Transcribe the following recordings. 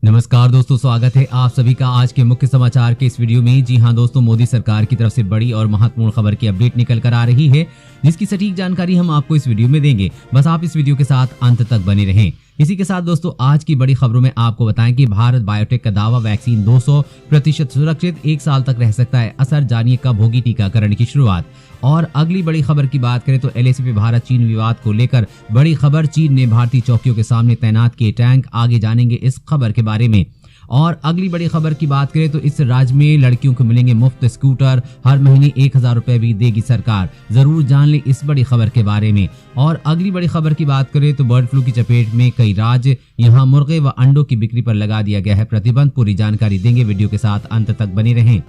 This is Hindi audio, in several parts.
नमस्कार दोस्तों, स्वागत है आप सभी का आज के मुख्य समाचार के इस वीडियो में। जी हां दोस्तों, मोदी सरकार की तरफ से बड़ी और महत्वपूर्ण खबर की अपडेट निकल कर आ रही है, जिसकी सटीक जानकारी हम आपको इस वीडियो में देंगे। बस आप इस वीडियो के साथ अंत तक बने रहें। इसी के साथ दोस्तों, आज की बड़ी खबरों में आपको बताएं कि भारत बायोटेक का दावा, वैक्सीन 200% सुरक्षित, 1 साल तक रह सकता है असर, जानिए कब होगी टीकाकरण की शुरुआत। और अगली बड़ी खबर की बात करें तो एलएसी पे भारत चीन विवाद को लेकर बड़ी खबर, चीन ने भारतीय चौकियों के सामने तैनात किए टैंक, आगे जानेंगे इस खबर के बारे में। और अगली बड़ी खबर की बात करें तो इस राज्य में लड़कियों को मिलेंगे मुफ्त स्कूटर, हर महीने 1000 रुपए भी देगी सरकार, जरूर जान लें इस बड़ी खबर के बारे में। और अगली बड़ी खबर की बात करें तो बर्ड फ्लू की चपेट में कई राज्य, यहां मुर्गे व अंडों की बिक्री पर लगा दिया गया है प्रतिबंध, पूरी जानकारी देंगे, वीडियो के साथ अंत तक बने रहें।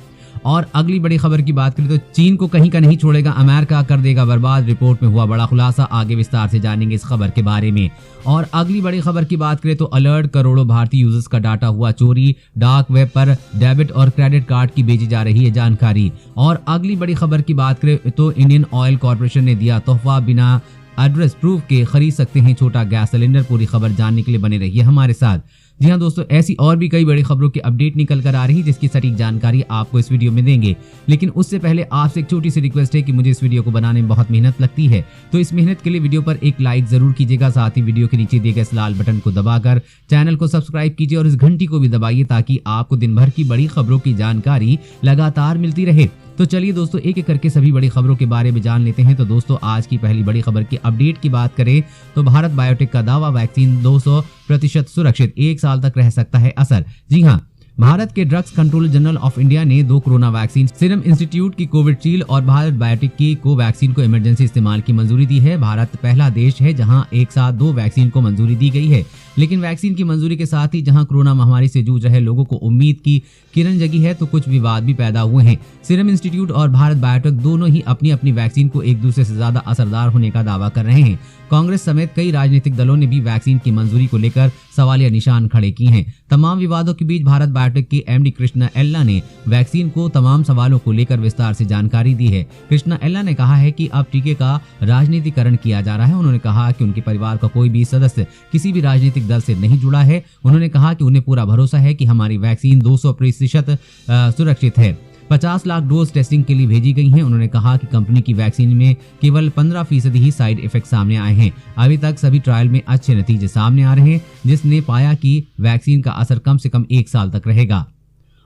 और अगली बड़ी खबर की बात करें तो चीन को कहीं का नहीं छोड़ेगा अमेरिका, कर देगा बर्बाद, रिपोर्ट में हुआ बड़ा खुलासा, आगे विस्तार से जानेंगे इस खबर के बारे में। और अगली बड़ी खबर की बात करें तो अलर्ट, करोड़ों भारतीय यूजर्स का डाटा हुआ चोरी, डार्क वेब पर डेबिट और क्रेडिट कार्ड की भेजी जा रही है जानकारी। और अगली बड़ी खबर की बात करें तो इंडियन ऑयल कॉर्पोरेशन ने दिया तोहफा, बिना एड्रेस प्रूफ के खरीद सकते हैं छोटा गैस सिलेंडर, पूरी खबर जानने के लिए बने रहिए हमारे साथ। जी हाँ दोस्तों, ऐसी और भी कई बड़ी खबरों की अपडेट निकल कर आ रही है, जिसकी सटीक जानकारी आपको इस वीडियो में देंगे। लेकिन उससे पहले आपसे एक छोटी सी रिक्वेस्ट है कि मुझे इस वीडियो को बनाने में बहुत मेहनत लगती है, तो इस मेहनत के लिए वीडियो पर एक लाइक जरूर कीजिएगा, साथ ही वीडियो के नीचे दिए गए इस लाल बटन को दबाकर चैनल को सब्सक्राइब कीजिए और इस घंटी को भी दबाइए, ताकि आपको दिन भर की बड़ी खबरों की जानकारी लगातार मिलती रहे। तो चलिए दोस्तों, एक एक करके सभी बड़ी खबरों के बारे में जान लेते हैं। तो दोस्तों, आज की पहली बड़ी खबर की अपडेट की बात करें तो भारत बायोटेक का दावा, वैक्सीन 200% सुरक्षित, 1 साल तक रह सकता है असर। जी हाँ, भारत के drugs controller general of India ने 2 कोरोना वैक्सीन, सीरम इंस्टीट्यूट की कोविशील्ड और भारत बायोटेक की कोवैक्सीन को इमरजेंसी इस्तेमाल की मंजूरी दी है। भारत पहला देश है जहां एक साथ 2 वैक्सीन को मंजूरी दी गई है। लेकिन वैक्सीन की मंजूरी के साथ ही जहां कोरोना महामारी से जूझ रहे लोगों को उम्मीद की किरण जगी है, तो कुछ विवाद भी पैदा हुए हैं। सीरम इंस्टीट्यूट और भारत बायोटेक दोनों ही अपनी अपनी वैक्सीन को एक दूसरे से ज्यादा असरदार होने का दावा कर रहे हैं। कांग्रेस समेत कई राजनीतिक दलों ने भी वैक्सीन की मंजूरी को लेकर सवालिया निशान खड़े किए हैं। तमाम विवादों के बीच भारत बायोटेक के एमडी कृष्णा एल्ला ने वैक्सीन को तमाम सवालों को लेकर विस्तार से जानकारी दी है। कृष्णा एल्ला ने कहा है कि अब टीके का राजनीतिकरण किया जा रहा है। उन्होंने कहा कि उनके परिवार का कोई भी सदस्य किसी भी राजनीतिक दल से नहीं जुड़ा है। उन्होंने कहा कि उन्हें पूरा भरोसा है कि हमारी वैक्सीन 200% सुरक्षित है। 50 लाख डोज टेस्टिंग के लिए भेजी गई हैं। उन्होंने कहा कि कंपनी की वैक्सीन में केवल 15% ही साइड इफेक्ट सामने आए हैं। अभी तक सभी ट्रायल में अच्छे नतीजे सामने आ रहे हैं, जिसने पाया कि वैक्सीन का असर कम से कम 1 साल तक रहेगा।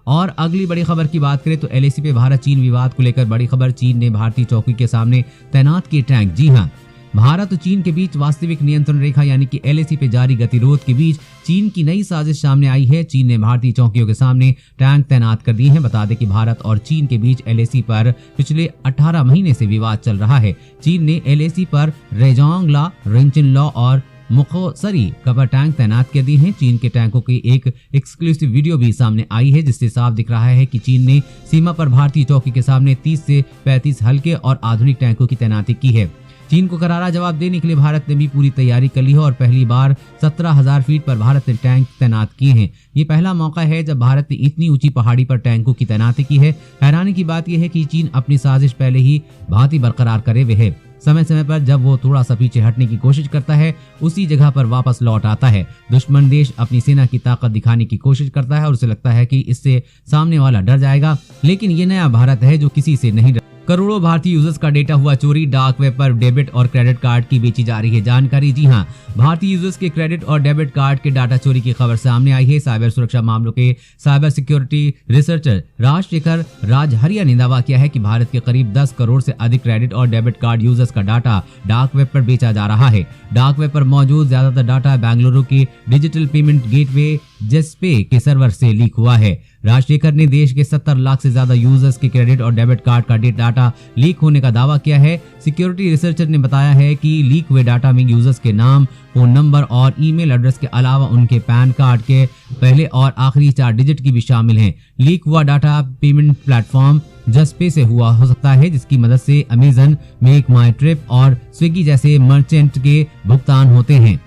और अगली बड़ी खबर की बात करें तो एलएसी पे भारत चीन विवाद को लेकर बड़ी खबर, चीन ने भारतीय चौकी के सामने तैनात किए टैंक। जी हाँ, भारत और चीन के बीच वास्तविक नियंत्रण रेखा यानी कि एलएसी पे जारी गतिरोध के बीच चीन की नई साजिश सामने आई है। चीन ने भारतीय चौकियों के सामने टैंक तैनात कर दिए हैं। बता दें कि भारत और चीन के बीच एलएसी पर पिछले 18 महीने से विवाद चल रहा है। चीन ने एलएसी पर रेजोंगला, रिंचिनलॉ और मुखोसरी कवर टैंक तैनात कर दिए हैं। चीन के टैंकों की एक एक्सक्लूसिव वीडियो भी सामने आई है, जिससे साफ दिख रहा है कि चीन ने सीमा पर भारतीय चौकी के सामने 30 से 35 हल्के और आधुनिक टैंकों की तैनाती की है। चीन को करारा जवाब देने के लिए भारत ने भी पूरी तैयारी कर ली है और पहली बार 17,000 फीट पर भारत ने टैंक तैनात किए हैं। ये पहला मौका है जब भारत ने इतनी ऊंची पहाड़ी पर टैंकों की तैनाती की है। हैरानी की बात यह है कि चीन अपनी साजिश पहले ही भांति बरकरार करे हुए है। समय समय पर जब वो थोड़ा सा पीछे हटने की कोशिश करता है, उसी जगह पर वापस लौट आता है। दुश्मन देश अपनी सेना की ताकत दिखाने की कोशिश करता है और उसे लगता है कि इससे सामने वाला डर जाएगा, लेकिन ये नया भारत है जो किसी से नहीं। करोड़ों भारतीय यूजर्स का डेटा हुआ चोरी, डार्क वेब पर डेबिट और क्रेडिट कार्ड की बेची जा रही है जानकारी। जी हां, भारतीय यूजर्स के क्रेडिट और डेबिट कार्ड के डाटा चोरी की खबर सामने आई है। साइबर सुरक्षा मामलों के cyber security researcher Rajshekhar Rajahariya ने दावा किया है कि भारत के करीब 10 करोड़ से अधिक क्रेडिट और डेबिट कार्ड यूजर्स का डाटा डार्क वेब पर बेचा जा रहा है। डार्क वेब पर मौजूद ज्यादातर डाटा बेंगलुरु के डिजिटल पेमेंट गेटवे जेस्पे के सर्वर से लीक हुआ है। राजशेखर ने देश के 70 लाख से ज्यादा यूजर्स के क्रेडिट और डेबिट कार्ड का डाटा लीक होने का दावा किया है। सिक्योरिटी रिसर्चर ने बताया है कि लीक हुए डाटा में यूजर्स के नाम, फोन नंबर और ईमेल एड्रेस के अलावा उनके पैन कार्ड के पहले और आखिरी 4 डिजिट की भी शामिल हैं। लीक हुआ डाटा पेमेंट प्लेटफॉर्म जस्पे से हुआ हो सकता है, जिसकी मदद से अमेजन, मेक माई ट्रिप और स्विगी जैसे मर्चेंट के भुगतान होते हैं।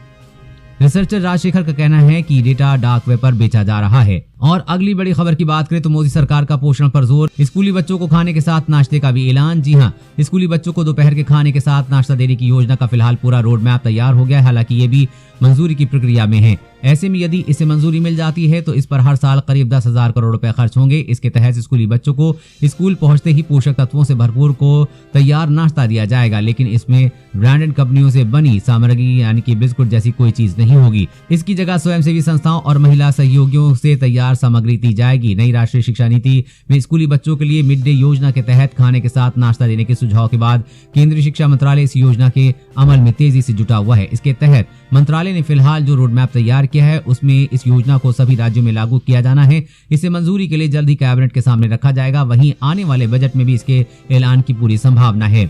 रिसर्चर राजशेखर का कहना है कि डेटा डार्क वेब पर बेचा जा रहा है। और अगली बड़ी खबर की बात करें तो मोदी सरकार का पोषण पर जोर, स्कूली बच्चों को खाने के साथ नाश्ते का भी ऐलान। जी हां, स्कूली बच्चों को दोपहर के खाने के साथ नाश्ता देने की योजना का फिलहाल पूरा रोड मैप तैयार हो गया है। हालांकि ये भी मंजूरी की प्रक्रिया में है। ऐसे में यदि इसे मंजूरी मिल जाती है तो इस पर हर साल करीब 10,000 करोड़ रुपए खर्च होंगे। इसके तहत स्कूली बच्चों को स्कूल पहुंचते ही पोषक तत्वों से भरपूर को तैयार नाश्ता दिया जाएगा, लेकिन इसमें ब्रांडेड कंपनियों से बनी सामग्री यानी कि बिस्कुट जैसी कोई चीज नहीं होगी। इसकी जगह स्वयंसेवी संस्थाओं और महिला सहयोगियों से तैयार सामग्री दी जाएगी। नई राष्ट्रीय शिक्षा नीति में स्कूली बच्चों के लिए मिड डे योजना के तहत खाने के साथ नाश्ता देने के सुझाव के बाद केंद्रीय शिक्षा मंत्रालय इस योजना के अमल में तेजी से जुटा हुआ है। इसके तहत मंत्रालय ने फिलहाल जो रोड मैप तैयार किया है उसमें इस योजना को सभी राज्यों में लागू किया जाना है। इसे मंजूरी के लिए जल्द ही कैबिनेट के सामने रखा जाएगा। वहीं आने वाले बजट में भी इसके ऐलान की पूरी संभावना है।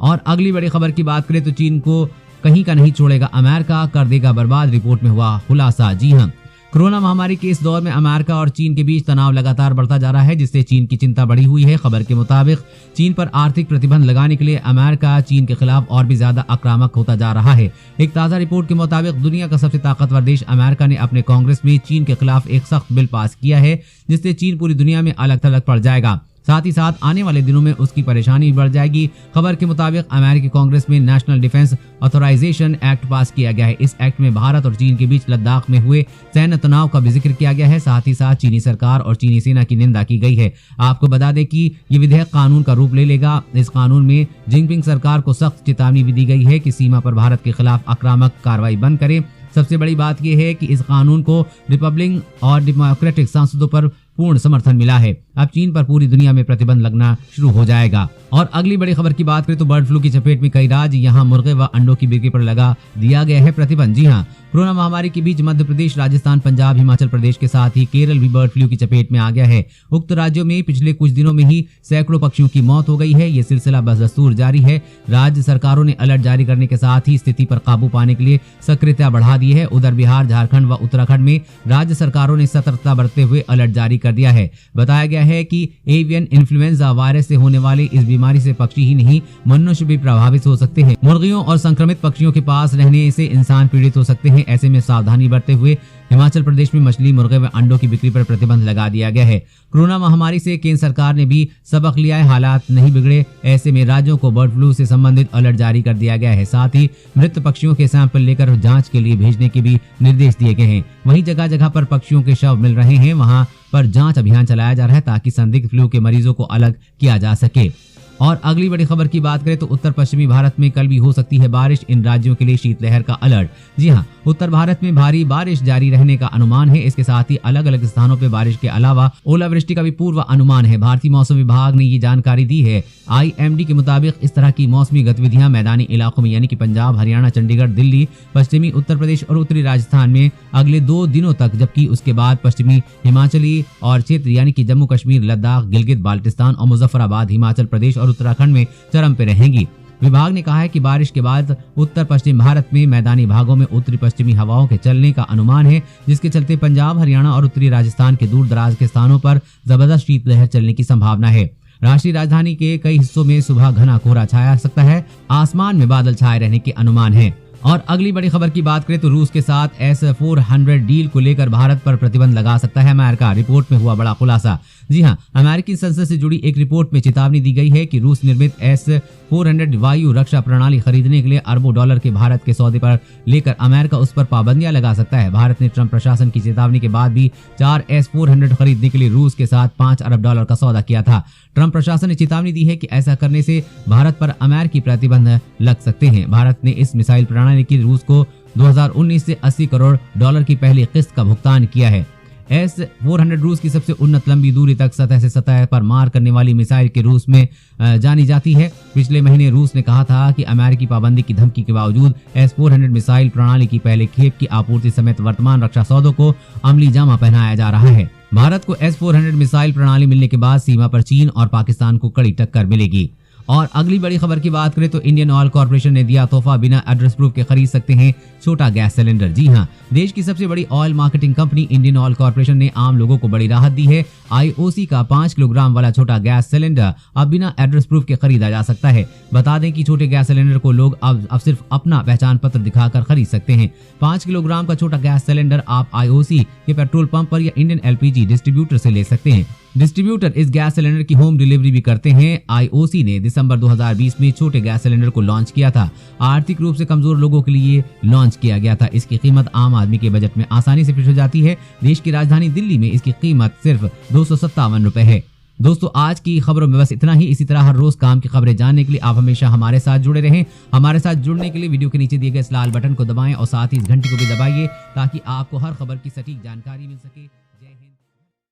और अगली बड़ी खबर की बात करें तो चीन को कहीं का नहीं छोड़ेगा अमेरिका, कर देगा बर्बाद, रिपोर्ट में हुआ खुलासा। जी हां, कोरोना महामारी के इस दौर में अमेरिका और चीन के बीच तनाव लगातार बढ़ता जा रहा है, जिससे चीन की चिंता बढ़ी हुई है। खबर के मुताबिक चीन पर आर्थिक प्रतिबंध लगाने के लिए अमेरिका चीन के खिलाफ और भी ज्यादा आक्रामक होता जा रहा है। एक ताजा रिपोर्ट के मुताबिक दुनिया का सबसे ताकतवर देश अमेरिका ने अपने कांग्रेस में चीन के खिलाफ एक सख्त बिल पास किया है, जिससे चीन पूरी दुनिया में अलग थलग पड़ जाएगा। साथ ही साथ आने वाले दिनों में उसकी परेशानी बढ़ जाएगी। खबर के मुताबिक अमेरिकी कांग्रेस में national defence authorisation act pass किया गया है। इस एक्ट में भारत और चीन के बीच लद्दाख में हुए सैन्य तनाव का भी जिक्र किया गया है। साथ ही साथ चीनी सरकार और चीनी सेना की निंदा की गई है। आपको बता दें कि ये विधेयक कानून का रूप ले लेगा। इस कानून में जिनपिंग सरकार को सख्त चेतावनी भी दी गई है कि सीमा पर भारत के खिलाफ आक्रामक कार्रवाई बंद करे। सबसे बड़ी बात यह है कि इस कानून को रिपब्लिकन और डेमोक्रेटिक सांसदों पर पूर्ण समर्थन मिला है। अब चीन पर पूरी दुनिया में प्रतिबंध लगना शुरू हो जाएगा। और अगली बड़ी खबर की बात करें तो बर्ड फ्लू की चपेट में कई राज्य, यहां मुर्गे व अंडों की बिक्री पर लगा दिया गया है प्रतिबंध। जी हां, कोरोना महामारी के बीच मध्य प्रदेश, राजस्थान, पंजाब, हिमाचल प्रदेश के साथ ही केरल भी बर्ड फ्लू की चपेट में आ गया है। उक्त राज्यों में पिछले कुछ दिनों में ही सैकड़ों पक्षियों की मौत हो गई है। ये सिलसिला बदस्तूर जारी है। राज्य सरकारों ने अलर्ट जारी करने के साथ ही स्थिति पर काबू पाने के लिए सक्रियता बढ़ा दी है। उधर बिहार, झारखंड व उत्तराखंड में राज्य सरकारों ने सतर्कता बरतते हुए अलर्ट जारी कर दिया है। बताया गया है कि एवियन इन्फ्लुएंजा वायरस से होने वाली इस बीमारी से पक्षी ही नहीं मनुष्य भी प्रभावित हो सकते हैं। मुर्गियों और संक्रमित पक्षियों के पास रहने से इंसान पीड़ित हो सकते हैं। ऐसे में सावधानी बरतते हुए हिमाचल प्रदेश में मछली, मुर्गे व अंडों की बिक्री पर प्रतिबंध लगा दिया गया है। कोरोना महामारी से केंद्र सरकार ने भी सबक लिया है, हालात नहीं बिगड़े। ऐसे में राज्यों को बर्ड फ्लू से संबंधित अलर्ट जारी कर दिया गया है। साथ ही मृत पक्षियों के सैंपल लेकर जांच के लिए भेजने के भी निर्देश दिए गए हैं। वहीं जगह जगह पर पक्षियों के शव मिल रहे हैं, वहां पर जांच अभियान चलाया जा रहा है ताकि संदिग्ध फ्लू के मरीजों को अलग किया जा सके। और अगली बड़ी खबर की बात करें तो उत्तर पश्चिमी भारत में कल भी हो सकती है बारिश, इन राज्यों के लिए शीतलहर का अलर्ट। जी हां, उत्तर भारत में भारी बारिश जारी रहने का अनुमान है। इसके साथ ही अलग अलग स्थानों पर बारिश के अलावा ओलावृष्टि का भी पूर्व अनुमान है। भारतीय मौसम विभाग ने ये जानकारी दी है। IMD के मुताबिक इस तरह की मौसमी गतिविधियां मैदानी इलाकों में यानी कि पंजाब, हरियाणा, चंडीगढ़, दिल्ली, पश्चिमी उत्तर प्रदेश और उत्तरी राजस्थान में अगले 2 दिनों तक, जबकि उसके बाद पश्चिमी हिमाचली और क्षेत्र यानी कि जम्मू कश्मीर, लद्दाख, गिलगित बाल्टिस्तान और मुजफ्फराबाद, हिमाचल प्रदेश और उत्तराखंड में चरम पे रहेंगी। विभाग ने कहा है कि बारिश के बाद उत्तर पश्चिम भारत में मैदानी भागों में उत्तरी पश्चिमी हवाओं के चलने का अनुमान है, जिसके चलते पंजाब, हरियाणा और उत्तरी राजस्थान के दूर दराज के स्थानों पर जबरदस्त शीतलहर चलने की संभावना है। राष्ट्रीय राजधानी के कई हिस्सों में सुबह घना कोहरा छाया सकता है। आसमान में बादल छाए रहने के अनुमान है। और अगली बड़ी खबर की बात करें तो रूस के साथ S-400 डील को लेकर भारत पर प्रतिबंध लगा सकता है अमेरिका, रिपोर्ट में हुआ बड़ा खुलासा। जी हां, अमेरिकी संसद से जुड़ी एक रिपोर्ट में चेतावनी दी गई है कि रूस निर्मित S-400 वायु रक्षा प्रणाली खरीदने के लिए अरबों डॉलर के भारत के सौदे पर लेकर अमेरिका उस पर पाबंदियां लगा सकता है। भारत ने ट्रंप प्रशासन की चेतावनी के बाद भी 4 S-400 खरीदने के लिए रूस के साथ $5 अरब का सौदा किया था। ट्रंप प्रशासन ने चेतावनी दी है कि ऐसा करने से भारत पर अमेरिकी प्रतिबंध लग सकते हैं। भारत ने इस मिसाइल प्रणाली की रूस को 2019 से $80 करोड़ की पहली किस्त का भुगतान किया है। S-400 रूस की सबसे उन्नत लंबी दूरी तक सतह से सतह पर मार करने वाली मिसाइल के रूस में जानी जाती है। पिछले महीने रूस ने कहा था कि अमेरिकी पाबंदी की धमकी के बावजूद S-400 मिसाइल प्रणाली की पहले खेप की आपूर्ति समेत वर्तमान रक्षा सौदों को अमली जामा पहनाया जा रहा है। भारत को S-400 मिसाइल प्रणाली मिलने के बाद सीमा पर चीन और पाकिस्तान को कड़ी टक्कर मिलेगी। और अगली बड़ी खबर की बात करें तो इंडियन ऑयल कॉर्पोरेशन ने दिया तोहफा, बिना एड्रेस प्रूफ के खरीद सकते हैं छोटा गैस सिलेंडर। जी हां, देश की सबसे बड़ी oil marketing company Indian oil corporation ने आम लोगों को बड़ी राहत दी है। आईओसी का 5 किलोग्राम वाला छोटा गैस सिलेंडर अब बिना एड्रेस प्रूफ के खरीदा जा सकता है। बता दें कि छोटे गैस सिलेंडर को लोग अब सिर्फ अपना पहचान पत्र दिखाकर खरीद सकते हैं। 5 किलोग्राम का छोटा गैस सिलेंडर आप आईओसी के पेट्रोल पंप पर या इंडियन एलपीजी डिस्ट्रीब्यूटर से ले सकते हैं। डिस्ट्रीब्यूटर इस गैस सिलेंडर की होम डिलीवरी भी करते हैं। आईओसी ने दिसंबर 2020 में छोटे गैस सिलेंडर को लॉन्च किया था। आर्थिक रूप से कमजोर लोगों के लिए लॉन्च किया गया था। इसकी कीमत आम आदमी के बजट में आसानी से फिट हो जाती है। देश की राजधानी दिल्ली में इसकी कीमत सिर्फ 257 रुपए है। दोस्तों, आज की खबरों में बस इतना ही। इसी तरह हर रोज काम की खबरें जानने के लिए आप हमेशा हमारे साथ जुड़े रहें। हमारे साथ जुड़ने के लिए वीडियो के नीचे दिए गए इस लाल बटन को दबाएं और साथ ही इस घंटी को भी दबाइए ताकि आपको हर खबर की सटीक जानकारी मिल सके।